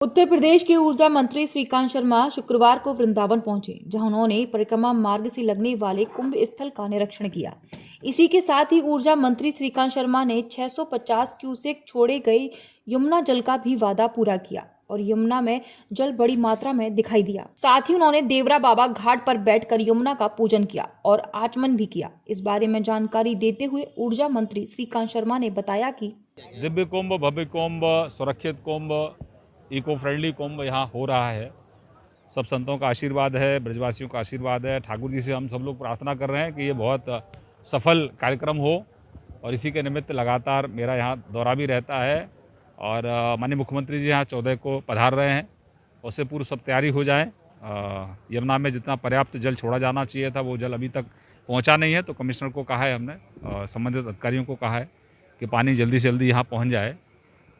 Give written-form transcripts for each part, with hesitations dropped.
उत्तर प्रदेश के ऊर्जा मंत्री श्रीकांत शर्मा शुक्रवार को वृंदावन पहुंचे, जहां उन्होंने परिक्रमा मार्ग से लगने वाले कुंभ स्थल का निरीक्षण किया। इसी के साथ ही ऊर्जा मंत्री श्रीकांत शर्मा ने 650 क्यूसेक छोड़े गए यमुना जल का भी वादा पूरा किया और यमुना में जल बड़ी मात्रा में दिखाई दिया। साथ ही उन्होंने देवरा बाबा घाट पर बैठकर यमुना का पूजन किया और आचमन भी किया। इस बारे में जानकारी देते हुए ऊर्जा मंत्री श्रीकांत शर्मा ने बताया कि दिव्य कुंभ, भव्य कुंभ, सुरक्षित कुंभ, इको फ्रेंडली कुंभ यहाँ हो रहा है। सब संतों का आशीर्वाद है, ब्रजवासियों का आशीर्वाद है। ठाकुर जी से हम सब लोग प्रार्थना कर रहे हैं कि ये बहुत सफल कार्यक्रम हो और इसी के निमित्त लगातार मेरा यहाँ दौरा भी रहता है और माननीय मुख्यमंत्री जी यहाँ 14 को पधार रहे हैं। उससे पूर्व सब तैयारी हो जाए। यमुना में जितना पर्याप्त जल छोड़ा जाना चाहिए था वो जल अभी तक पहुँचा नहीं है, तो कमिश्नर को कहा है हमने, संबंधित अधिकारियों को कहा है कि पानी जल्दी से जल्दी यहाँ पहुँच जाए।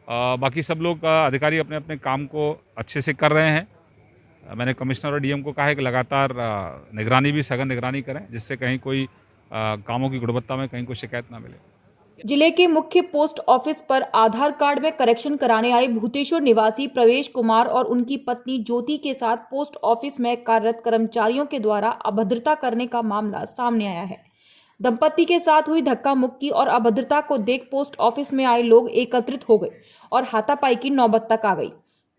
बाकी सब लोग अधिकारी अपने अपने काम को अच्छे से कर रहे हैं। मैंने कमिश्नर और डीएम को कहा है कि लगातार निगरानी भी, सघन निगरानी करें, जिससे कहीं कोई कामों की गुणवत्ता में कहीं कोई शिकायत ना मिले। जिले के मुख्य पोस्ट ऑफिस पर आधार कार्ड में करेक्शन कराने आए भूतेश्वर निवासी प्रवेश कुमार और उनकी पत्नी ज्योति के साथ पोस्ट ऑफिस में कार्यरत कर्मचारियों के द्वारा अभद्रता करने का मामला सामने आया है। दंपति के साथ हुई धक्का मुक्की और अभद्रता को देख पोस्ट ऑफिस में आए लोग एकत्रित हो गए और हाथापाई की नौबत तक आ गई।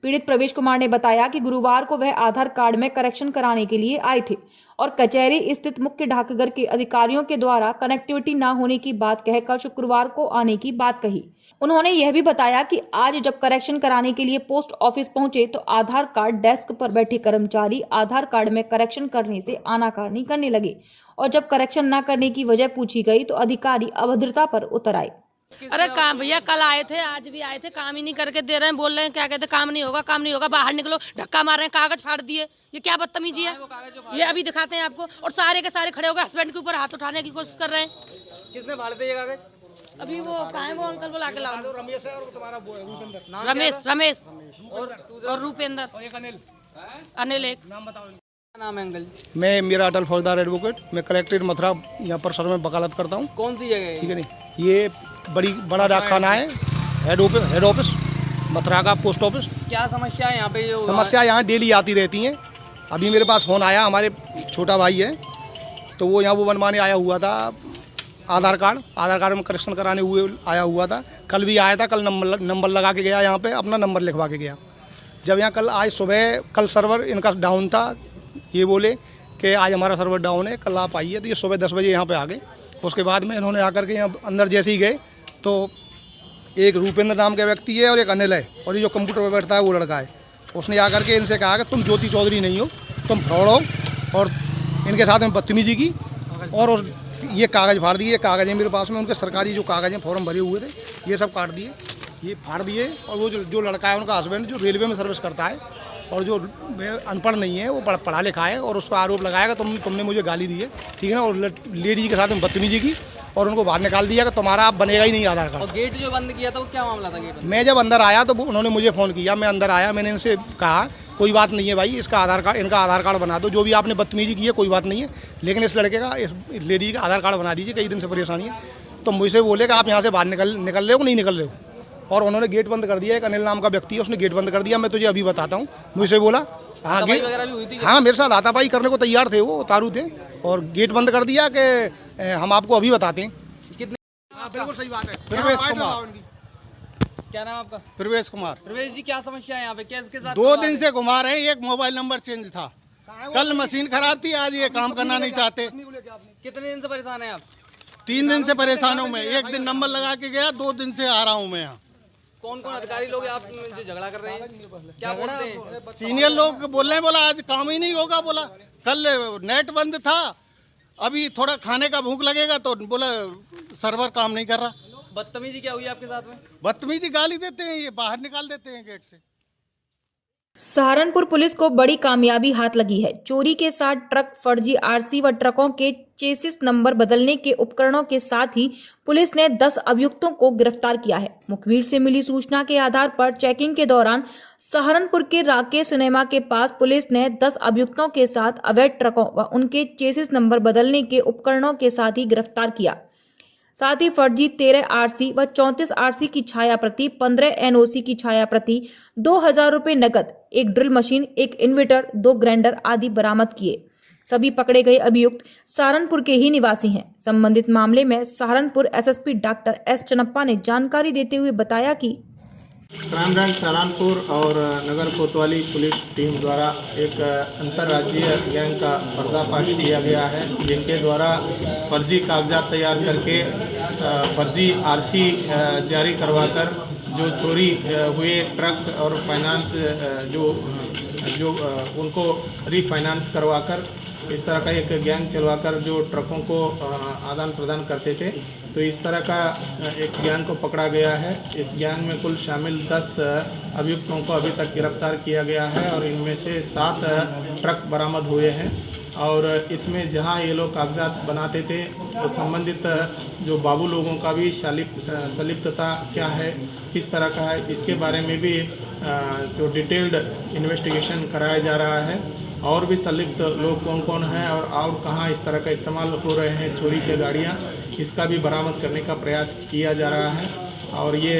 पीड़ित प्रवेश कुमार ने बताया कि गुरुवार को वह आधार कार्ड में करेक्शन कराने के लिए आए थे और कचहरी स्थित मुख्य डाकघर के अधिकारियों के द्वारा कनेक्टिविटी न होने की बात कहकर शुक्रवार को आने की बात कही। उन्होंने यह भी बताया कि आज जब करेक्शन कराने के लिए पोस्ट ऑफिस पहुंचे तो आधार कार्ड डेस्क पर बैठे कर्मचारी आधार कार्ड में करेक्शन करने से आनाकानी करने लगे और जब करेक्शन न करने की वजह पूछी गई तो अधिकारी अभद्रता पर उतर आए। अरे काम भैया, कल आए थे, आज भी आए थे, काम ही नहीं करके दे रहे हैं। बोल रहे हैं क्या कहते, काम नहीं होगा, काम नहीं होगा, बाहर निकलो, धक्का मार रहे हैं, कागज फाड़ दिए। ये क्या बदतमीजी है? ये अभी दिखाते हैं आपको। और सारे के सारे खड़े हो गए, हस्बैंड के ऊपर हाथ उठाने की कोशिश कर रहे हैं। किसने फाड़ दिए कागज? अभी वो कहाँ है, वो अंकल बुला के लाओ। रमेश है और तुम्हारा रूपेंद्र। रमेश और रूपेंद्र, अनिल। एक नाम बताओ। नाम है अंकल? मैं मेरा अटल फौजदार एडवोकेट, मैं कलेक्ट्रेट मथुरा यहाँ पर सर में वकालत करता हूँ। कौन सी जगह है? ठीक है नहीं, ये बड़ा डाकखाना है, हेड ऑफिस मथुरा का पोस्ट ऑफिस। क्या समस्या है यहाँ पे? जो समस्या यहाँ डेली आती रहती हैं। अभी मेरे पास फ़ोन आया, हमारे छोटा भाई है तो वो यहाँ वो बनवाने आया हुआ था, आधार कार्ड में करेक्शन कराने हुए आया हुआ था। कल भी आया था, कल नंबर लगा के गया, यहाँ पे अपना नंबर लिखवा के गया। जब यहाँ कल आज सुबह, कल सर्वर इनका डाउन था, ये बोले कि आज हमारा सर्वर डाउन है, कल आप आइए। तो ये सुबह 10 बजे यहाँ पे आ गए। उसके बाद में इन्होंने आकर के यहाँ अंदर जैसे ही गए तो एक रूपेंद्र नाम का व्यक्ति है और एक अनिल है और ये जो कंप्यूटर पर बैठता है वो लड़का है। उसने आकर के इनसे कहा कि तुम ज्योति चौधरी नहीं हो, तुम फ्रॉड हो, और इनके साथ में बदतमीजी की और ये कागज़ फाड़ दिए। कागज़ है मेरे पास में, उनके सरकारी जो कागज़ हैं, फॉर्म भरे हुए थे, ये सब काट दिए, ये फाड़ दिए। और वो जो लड़का है उनका हस्बैंड, जो रेलवे में सर्विस करता है और जो अनपढ़ नहीं है, वो पढ़ा लिखा है, और उस पर आरोप लगाया कि तुमने मुझे गाली दी है, ठीक है ना, और लेडी के साथ में बदतमीजी की और उनको बाहर निकाल दिया कि तुम्हारा आप बनेगा ही नहीं आधार कार्ड। और गेट जो बंद किया था वो क्या मामला था? गेट मैं जब अंदर आया तो उन्होंने मुझे फ़ोन किया, मैं अंदर आया, मैंने इनसे कहा कोई बात नहीं है भाई, इनका आधार कार्ड बना दो, जो भी आपने बदतमीजी की है कोई बात नहीं है, लेकिन इस लड़के का, इस लेडी का आधार कार्ड बना दीजिए, कई दिन से परेशानी है। तो मुझसे बोले कि आप यहाँ से बाहर निकल रहे हो नहीं निकल रहे हो, और उन्होंने गेट बंद कर दिया। एक अनिल नाम का व्यक्ति है, उसने गेट बंद कर दिया। मैं तुझे अभी बताता हूँ, मुझसे बोला हाँ गेट वगैरह भी हुई थी? हाँ, मेरे साथ हाथापाई करने को तैयार थे, वो उतारू थे, और गेट बंद कर दिया कि हम आपको अभी बताते हैं। कितने? बिल्कुल सही बात है। प्रवेश कुमार। क्या नाम आपका? प्रवेश कुमार। प्रवेश जी, क्या समस्या है यहाँ पे? किसके साथ? 2 दिन से घुमा रहे हैं, एक मोबाइल नंबर चेंज था, कल मशीन खराब थी, आज ये काम करना नहीं चाहते। कितने दिन से परेशान है आप? 3 दिन से परेशान हूँ मैं। एक दिन नंबर लगा के गया, 2 दिन से आ रहा हूँ मैं यहाँ। कौन कौन अधिकारी लोग आप जो झगड़ा कर रहे हैं, क्या बोलते हैं? सीनियर लोग बोल रहे हैं, बोला आज काम ही नहीं होगा, बोला कल नेट बंद था, अभी थोड़ा खाने का भूख लगेगा, तो बोला सर्वर काम नहीं कर रहा। बदतमीजी क्या हुई आपके साथ में? बदतमीजी गाली देते हैं, ये बाहर निकाल देते हैं गेट से। सहारनपुर पुलिस को बड़ी कामयाबी हाथ लगी है। चोरी के साथ ट्रक, फर्जी आरसी व ट्रकों के चेसिस नंबर बदलने के उपकरणों के साथ ही पुलिस ने 10 अभियुक्तों को गिरफ्तार किया है। मुखबिर से मिली सूचना के आधार पर चेकिंग के दौरान सहारनपुर के राकेश सिनेमा के पास पुलिस ने 10 अभियुक्तों के साथ अवैध ट्रकों व उनके चेसिस नंबर बदलने के उपकरणों के साथ ही गिरफ्तार किया। साथ ही फर्जी 13 आरसी व 34 आरसी की छाया प्रति, 15 एनओसी की छाया प्रति, 2000 रुपए नकद, एक ड्रिल मशीन, एक इन्वर्टर, 2 ग्राइंडर आदि बरामद किए। सभी पकड़े गए अभियुक्त सहारनपुर के ही निवासी हैं। संबंधित मामले में Saharanpur SSP doctor S Channappa ने जानकारी देते हुए बताया कि क्राइम ब्रांच सहारनपुर और नगर कोतवाली पुलिस टीम द्वारा एक अंतर्राज्यीय गैंग का पर्दाफाश किया गया है, जिनके द्वारा फर्जी कागजात तैयार करके फर्जी आरसी जारी करवाकर जो चोरी हुए ट्रक और फाइनेंस जो उनको रीफाइनेंस करवाकर इस तरह का एक गैंग चलवाकर जो ट्रकों को आदान प्रदान करते थे, तो इस तरह का एक गैंग को पकड़ा गया है। इस गैंग में कुल शामिल 10 अभियुक्तों को अभी तक गिरफ्तार किया गया है और इनमें से 7 ट्रक बरामद हुए हैं। और इसमें जहां ये लोग कागजात बनाते थे तो संबंधित जो बाबू लोगों का भी संलिप्तता क्या है, किस तरह का है, इसके बारे में भी जो डिटेल्ड इन्वेस्टिगेशन कराया जा रहा है। और भी संलिप्त लोग कौन कौन हैं और कहाँ इस तरह का इस्तेमाल हो रहे हैं चोरी के गाड़ियाँ, इसका भी बरामद करने का प्रयास किया जा रहा है। और ये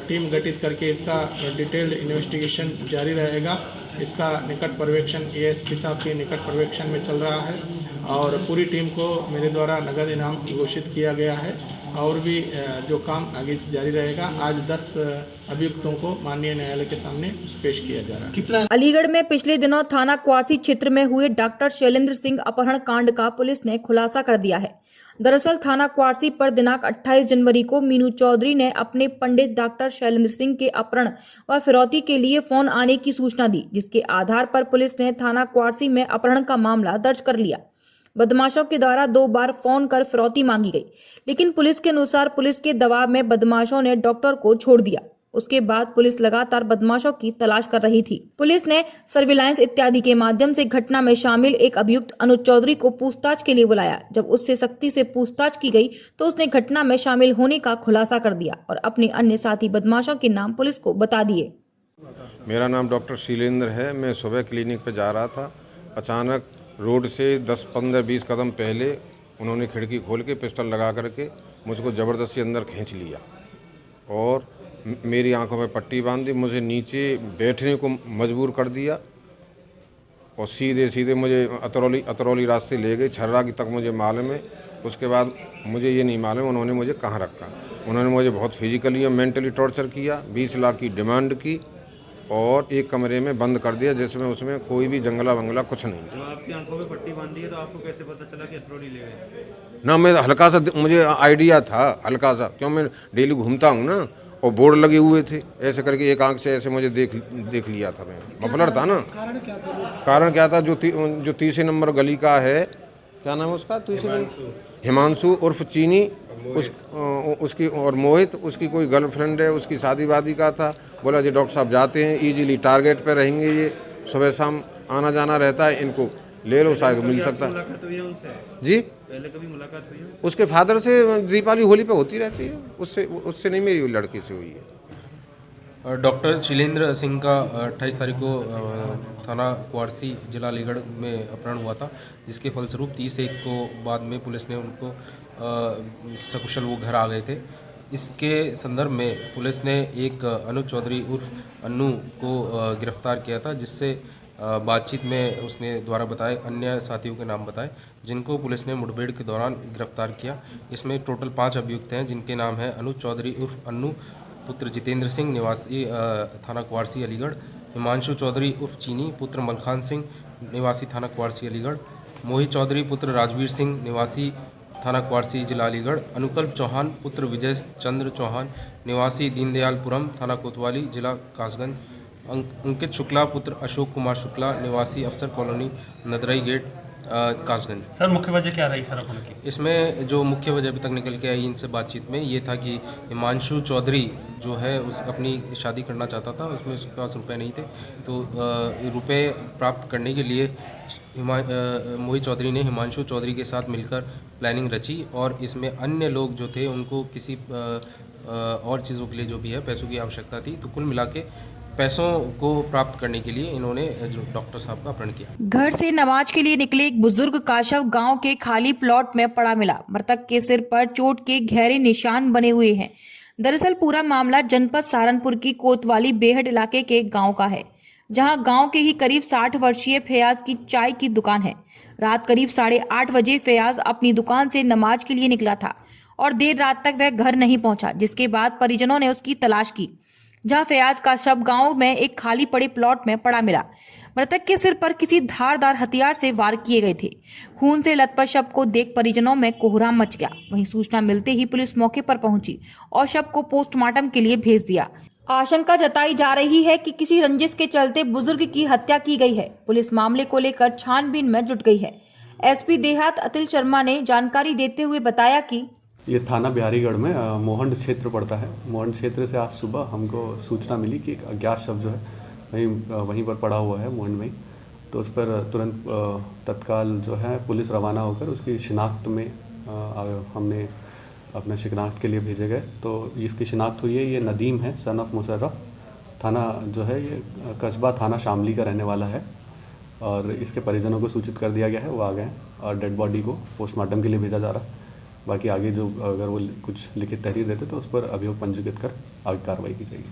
टीम गठित करके इसका डिटेल्ड इन्वेस्टिगेशन जारी रहेगा। इसका निकट पर्यवेक्षण एएसपी साहब के निकट पर्यवेक्षण में चल रहा है और पूरी टीम को मेरे द्वारा नगद इनाम घोषित किया गया है और भी जो काम आगे जारी रहेगा। आज 10 अभियुक्तों को माननीय न्यायालय के सामने पेश किया जा रहा है। अलीगढ़ में पिछले दिनों थाना क्वारसी क्षेत्र में हुए डॉक्टर शैलेंद्र सिंह अपहरण कांड का पुलिस ने खुलासा कर दिया है। दरअसल थाना क्वारसी पर दिनांक 28 जनवरी को मीनू चौधरी ने अपने पंडित डॉक्टर शैलेंद्र सिंह के अपहरण व फिरौती के लिए फोन आने की सूचना दी, जिसके आधार पर पुलिस ने थाना क्वारसी में अपहरण का मामला दर्ज कर लिया। बदमाशों के द्वारा 2 बार फोन कर फिरौती मांगी गई, लेकिन पुलिस के अनुसार पुलिस के दबाव में बदमाशों ने डॉक्टर को छोड़ दिया। उसके बाद पुलिस लगातार बदमाशों की तलाश कर रही थी। पुलिस ने सर्विलांस इत्यादि के माध्यम से घटना में शामिल एक अभियुक्त अनुज चौधरी को पूछताछ के लिए बुलाया। जब उससे सख्ती से पूछताछ की गई तो उसने घटना में शामिल होने का खुलासा कर दिया और अपने अन्य साथी बदमाशों के नाम पुलिस को बता दिए। मेरा नाम डॉक्टर शैलेंद्र है। मैं सुबह क्लिनिक पर जा रहा था, अचानक रोड से 10, 15, 20 कदम पहले उन्होंने खिड़की खोल के पिस्टल लगा करके मुझको ज़बरदस्ती अंदर खींच लिया और मेरी आंखों में पट्टी बांध दी, मुझे नीचे बैठने को मजबूर कर दिया और सीधे सीधे मुझे अतरौली रास्ते ले गए। छर्रा की तक मुझे मालूम है। उसके बाद मुझे ये नहीं मालूम उन्होंने मुझे कहाँ रखा। उन्होंने मुझे बहुत फिजिकली और मेंटली टॉर्चर किया, 20 लाख की डिमांड की और एक कमरे में बंद कर दिया जिसमें उसमें कोई भी जंगला वंगला कुछ नहीं था। तो आपकी आंखों में पट्टी बांधी है तो आपको कैसे पता चला कि अतरौली ले गए? ना, मैं हल्का सा मुझे आइडिया था, हल्का सा, क्यों मैं डेली घूमता हूँ ना, और बोर्ड लगे हुए थे, ऐसे करके एक आंख से ऐसे मुझे देख लिया था। मैं मफलर था ना। कारण क्या था? जो तीसरे नंबर गली का है, क्या नाम है उसका? हिमांशु उर्फ चीनी, उसकी और मोहित, उसकी कोई गर्लफ्रेंड है, उसकी शादी वादी का था। बोला जी डॉक्टर साहब जाते हैं, इजीली टारगेट पे रहेंगे, ये सुबह शाम आना जाना रहता है, इनको ले लो, शायद मिल सकता है। जी पहले कभी मुलाकात हुई है? उसके फादर से दीपावली होली पे होती रहती है, उससे नहीं, मेरी लड़की से हुई है। डॉक्टर शैलेंद्र सिंह का 28 तारीख को थाना क्वारसी जिला अलीगढ़ में अपहरण हुआ था, जिसके फलस्वरूप 30/1 को बाद में पुलिस ने उनको सकुशल वो घर आ गए थे। इसके संदर्भ में पुलिस ने एक अनुज चौधरी उर्फ अन्नू को गिरफ्तार किया था, जिससे बातचीत में उसने द्वारा बताए अन्य साथियों के नाम बताए, जिनको पुलिस ने मुठभेड़ के दौरान गिरफ्तार किया। इसमें टोटल 5 अभियुक्त हैं, जिनके नाम हैं अनुज चौधरी उर्फ अन्नू पुत्र जितेंद्र सिंह निवासी थाना क्वारसी अलीगढ़, हिमांशु चौधरी उर्फ चीनी पुत्र मलखान सिंह निवासी थाना क्वारसी अलीगढ़, मोहित चौधरी पुत्र राजवीर सिंह निवासी थाना क्वारसी जिला अलीगढ़, अनुकल्प चौहान पुत्र विजय चंद्र चौहान निवासी दीनदयालपुरम थाना कोतवाली जिला कासगंज, अंकित शुक्ला पुत्र अशोक कुमार शुक्ला निवासी अफसर colony Nadrai gate Kasganj. Sir मुख्य वजह क्या रही सर अपने की? इसमें जो मुख्य वजह अभी तक निकल के आई इनसे बातचीत में ये था कि हिमांशु चौधरी जो है उस अपनी शादी करना चाहता था, उसमें उसके पास रुपए नहीं थे, तो रुपए प्राप्त करने के लिए मोहित चौधरी ने हिमांशु चौधरी के साथ मिलकर प्लानिंग रची और इसमें अन्य लोग जो थे उनको किसी और चीज़ों के लिए जो भी है पैसों की आवश्यकता थी, तो कुल मिला के पैसों को प्राप्त करने के लिए इन्होंने जो डॉक्टर साहब का अपहरण किया। घर से नमाज के लिए निकले एक बुजुर्ग का शव गांव के खाली प्लॉट में पड़ा मिला। मृतक के सिर पर चोट के गहरे निशान बने हुए हैं। दरअसल पूरा मामला जनपद सहारनपुर की कोतवाली बेहड इलाके के गांव का है, जहां गांव के ही करीब 60 वर्षीय फैयाज की चाय की दुकान है। रात करीब 8:30 बजे फैयाज अपनी दुकान से नमाज के लिए निकला था और देर रात तक वह घर नहीं पहुंचा, जिसके बाद परिजनों ने उसकी तलाश की, जहां फैयाज का शव गांव में एक खाली पड़े प्लॉट में पड़ा मिला। मृतक के सिर पर किसी धारदार हथियार से वार किए गए थे। खून से लथपथ शव को देख परिजनों में कोहराम मच गया। वहीं सूचना मिलते ही पुलिस मौके पर पहुंची और शव को पोस्टमार्टम के लिए भेज दिया। आशंका जताई जा रही है कि किसी रंजिश के चलते बुजुर्ग की हत्या की गई है। पुलिस मामले को लेकर छानबीन में जुट गई है। एसपी देहात अतुल शर्मा ने जानकारी देते हुए बताया कि ये थाना बिहारीगढ़ में मोहंड क्षेत्र पड़ता है। मोहंड क्षेत्र से आज सुबह हमको सूचना मिली कि एक अज्ञात शव जो है वहीं पर पड़ा हुआ है मोहंड में। तो उस पर तुरंत तत्काल जो है पुलिस रवाना होकर उसकी शिनाख्त में हमने अपने शिनाख्त के लिए भेजे गए। तो इसकी शिनाख्त हुई है, ये नदीम है, सन ऑफ मुशर्रफ। थाना जो है ये कस्बा थाना शामली का रहने वाला है और इसके परिजनों को सूचित कर दिया गया है, वो आ गए और डेड बॉडी को पोस्टमार्टम के लिए भेजा जा रहा है। बाकी आगे जो अगर वो कुछ लिखित तहरीर देते तो उस पर अभियोग पंजीकृत कर आगे कार्रवाई की जाएगी।